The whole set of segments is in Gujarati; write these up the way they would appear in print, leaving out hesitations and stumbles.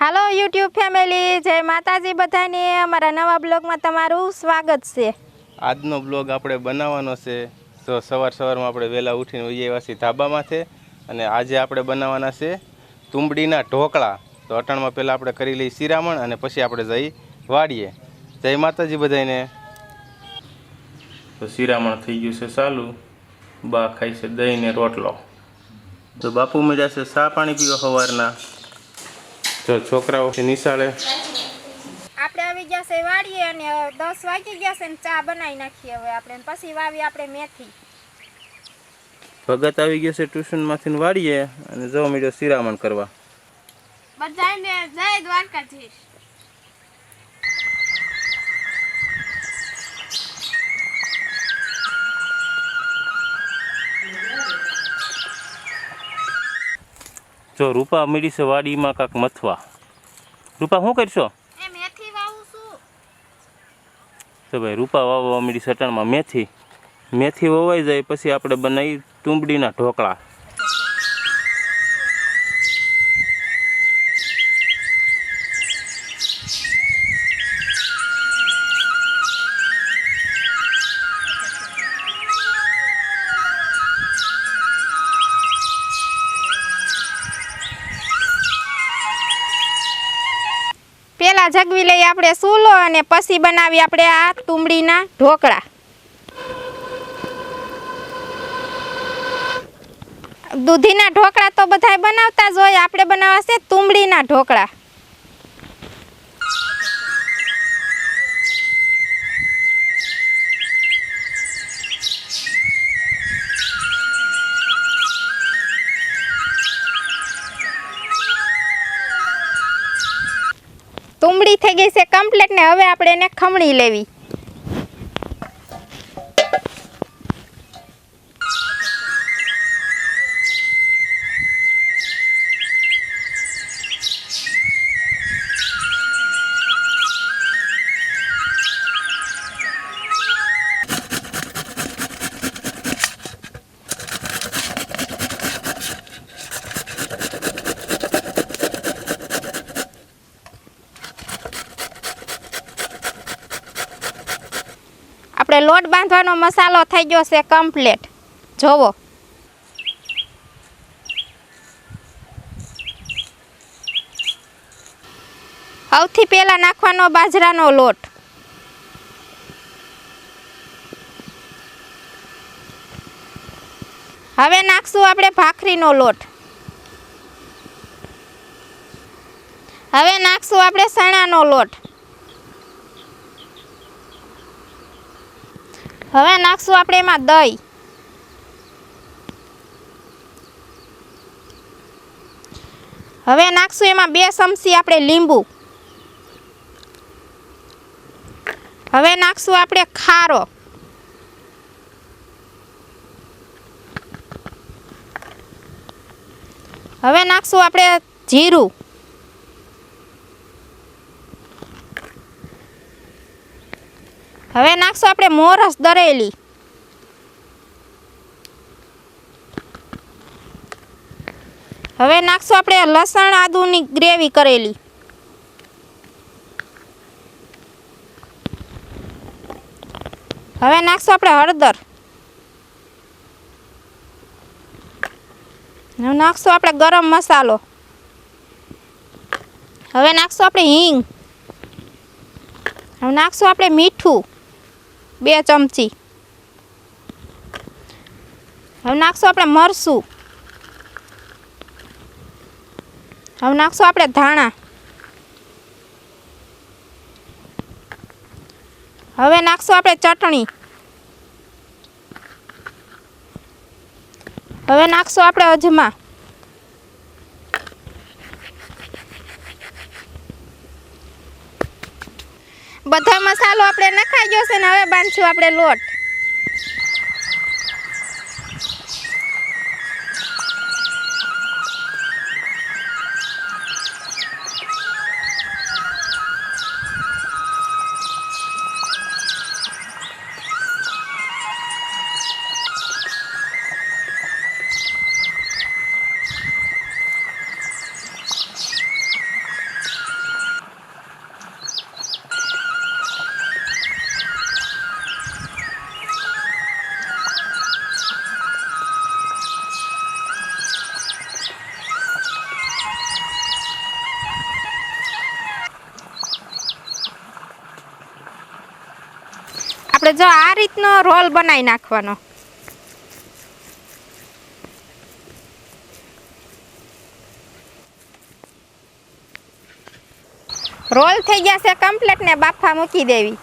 હાલો યુટ્યુબ ફેમિલી, જય માતાજી બધાને। અમારા નવા બ્લોગમાં તમારું સ્વાગત છે। આજનો બ્લોગ આપણે બનાવવાનો છે તો સવારમાં આપણે વહેલા ઉઠીને આવ્યા છીએ ધાબામાંથી અને આજે આપણે બનાવવાના છે તુંબડીના ઢોકળા। તો અટાણમાં પહેલાં આપણે કરી લઈએ શિરામણ અને પછી આપણે જઈ વાડીએ। જય માતાજી બધાને। તો શિરામણ થઈ ગયું છે ચાલુ। બા ખાય છે દહીં ને રોટલો। તો બાપુ મળ્યા છે ચા પાણી પીવા સવારના। તો છોકરાઓ નિશાળે આપણે આવી ગયા છે વાડીએ અને 10 વાગી ગયા છે ને ચા બનાવી નાખીએ હવે આપણે। પછી વાવી આપણે મેથી। ભગત આવી ગયો છે ટ્યુશનમાંથી વાડીએ અને જો મળ્યો શિરામણ કરવા। બધાને જય દ્વારકાધીશ। જો રૂપા મળી છે વાડીમાં કાંક મથવા। રૂપા શું કરશો? એ મેથી વાવું છું। તો ભાઈ રૂપા વાવવા મળી સટણમાં મેથી। મેથી વવાઈ જાય પછી આપણે બનાવી તુંબડીના ઢોકળા। પેલા જગવી લઈએ આપણે સૂલો અને પછી બનાવી આપણે આ તુંબડીના ઢોકળા। દૂધીના ઢોકળા તો બધાય બનાવતા જ હોય, આપણે બનાવવા છે તુંબડીના ઢોકળા। તુંબડી થઈ ગઈ છે કમ્પ્લીટ ને હવે આપણે એને ખમણી લેવી। આપણે લોટ બાંધવાનો મસાલો થઈ ગયો છે કમ્પ્લીટ, જોવો। સૌથી પહેલા નાખવાનો બાજરાનો લોટ। હવે નાખશું આપણે ભાખરીનો લોટ। હવે નાખશું આપણે ચણાનો લોટ। હવે નાખશું આપણે એમાં દહીં। હવે નાખશું એમાં 2 ચમચી આપણે લીંબુ। હવે નાખશું આપણે ખારો। હવે નાખશું આપણે જીરું। હવે નાખશું આપણે મોરસ દળેલી। હવે નાખશું આપણે લસણ આદુની ગ્રેવી કરેલી। હવે નાખશું આપણે હળદર। હવે નાખશું આપણે ગરમ મસાલો। હવે નાખશું આપણે હિંગ। હવે નાખશું આપણે મીઠું 2 ચમચી। હવે નાખશું આપણે મરચું। હવે નાખશું આપણે ધાણા। હવે નાખશું આપણે ચટણી। હવે નાખશું આપણે અજમા। બધા મસાલો આપણે નખાઈ ગયો છે ને હવે બાંધશું આપણે લોટ। આપણે જો આ રીતનો રોલ બનાવી નાખવાનો. રોલ થઈ ગયા છે કમ્પ્લીટ ને બાફા મૂકી દેવી.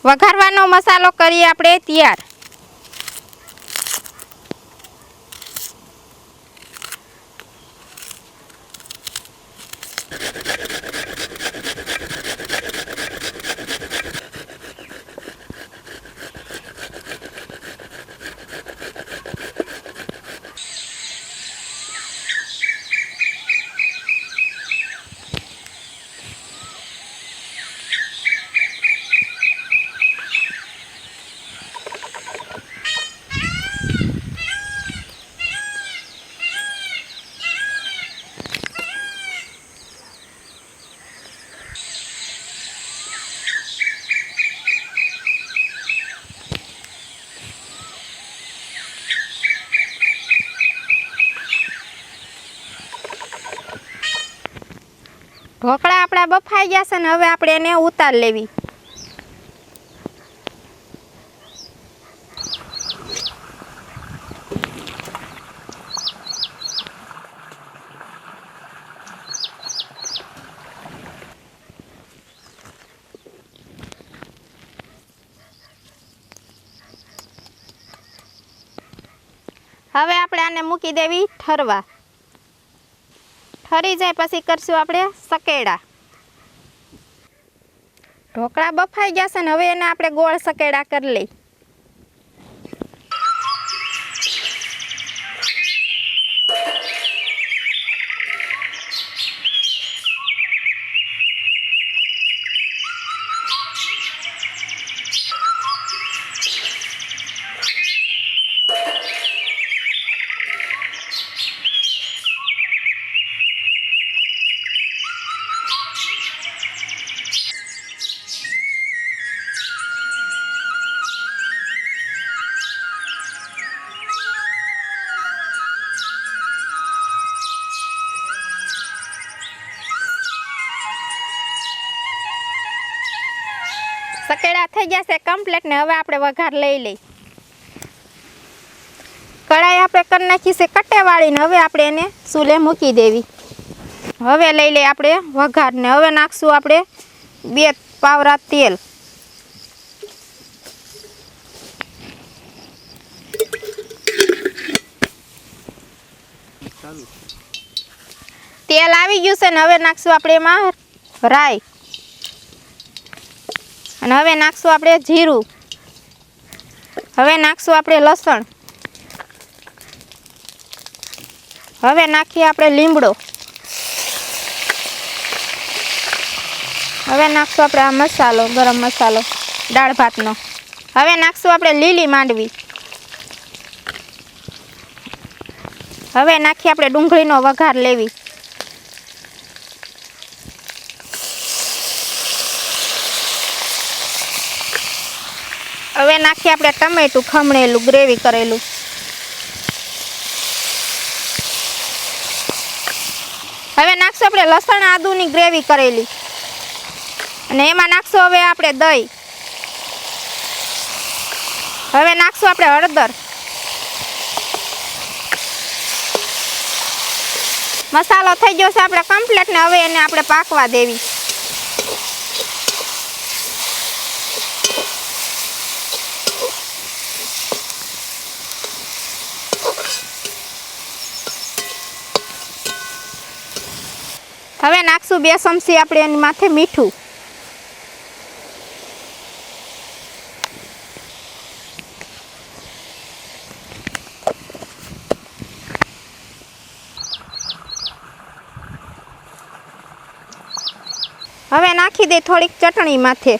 વઘારવાનો મસાલો કરીએ આપણે તૈયાર. ઢોકળા આપણા બફાઈ ગયા છે ને હવે આપણે એને ઉતાર લેવી. હવે આપણે આને મૂકી દેવી ઠરવા. ઠરી જાય પછી કરશું આપણે સકેડા. ઢોકળા બફાઈ ગયા છે ને હવે એને આપણે ગોળ સકેડા કરી લઈ. સકેડા થઈ ગયા છે કમ્પ્લીટ ને હવે આપણે વઘાર લઈ લઈ. કઢાઈ આપણે કરી નાખી છે કટ્ટેવાળી ને હવે આપણે એને ચૂલે મૂકી દેવી. હવે લઈ લઈ આપણે વઘાર ને હવે નાખશું આપણે 2 પાવરા તેલ. તેલ આવી ગયું છે ને હવે નાખશું આપણે એમાં રાઈ અને હવે નાખશું આપણે જીરું. હવે નાખશું આપણે લસણ. હવે નાખીએ આપણે લીમડો. હવે નાખશું આપણે આ મસાલો ગરમ મસાલો દાળ ભાતનો. હવે નાખશું આપણે લીલી માંડવી. હવે નાખીએ આપણે ડુંગળીનો વઘાર લેવી. હવે નાખીએ આપણે ટમેટું ખમણેલું ગ્રેવી કરેલું. હવે નાખશું આપણે લસણ આદુની ગ્રેવી કરેલી અને એમાં નાખશું હવે આપણે દહીં. હવે નાખશું આપણે હળદર. મસાલો થઈ ગયો છે આપણે કમ્પ્લીટ ને હવે એને આપણે પાકવા દેવી. હવે નાખશું 2 ચમચી આપણે એની માથે મીઠું. હવે નાખી દે થોડીક ચટણી માથે.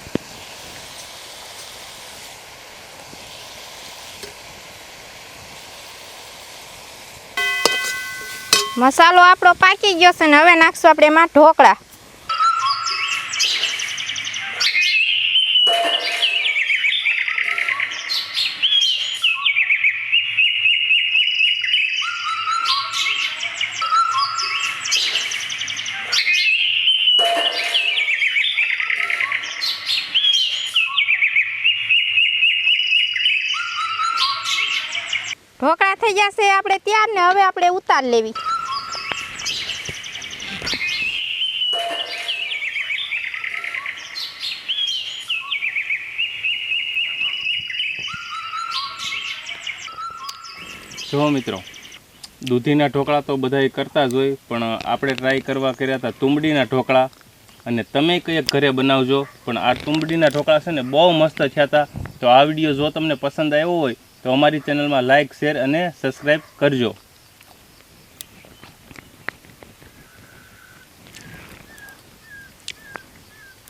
મસાલો આપણો પાકી ગયો છે ને હવે નાખશું આપણે એમાં ઢોકળા. ઢોકળા થઈ ગયા છે આપણે ત્યાર ને હવે આપણે ઉતાર લેવી. જો મિત્રો, દૂધીના ઢોકળા તો બધાય કરતા જ હોય, પણ આપણે ટ્રાય કરવા કર્યા હતા તુંબડીના ઢોકળા. અને તમે કંઈક ઘરે બનાવજો, પણ આ તુંબડીના ઢોકળા છે ને બહુ મસ્ત થયા હતા. તો આ વિડીયો જો તમને પસંદ આવ્યો હોય તો અમારી ચેનલમાં લાઇક, શેર અને સબસ્ક્રાઈબ કરજો.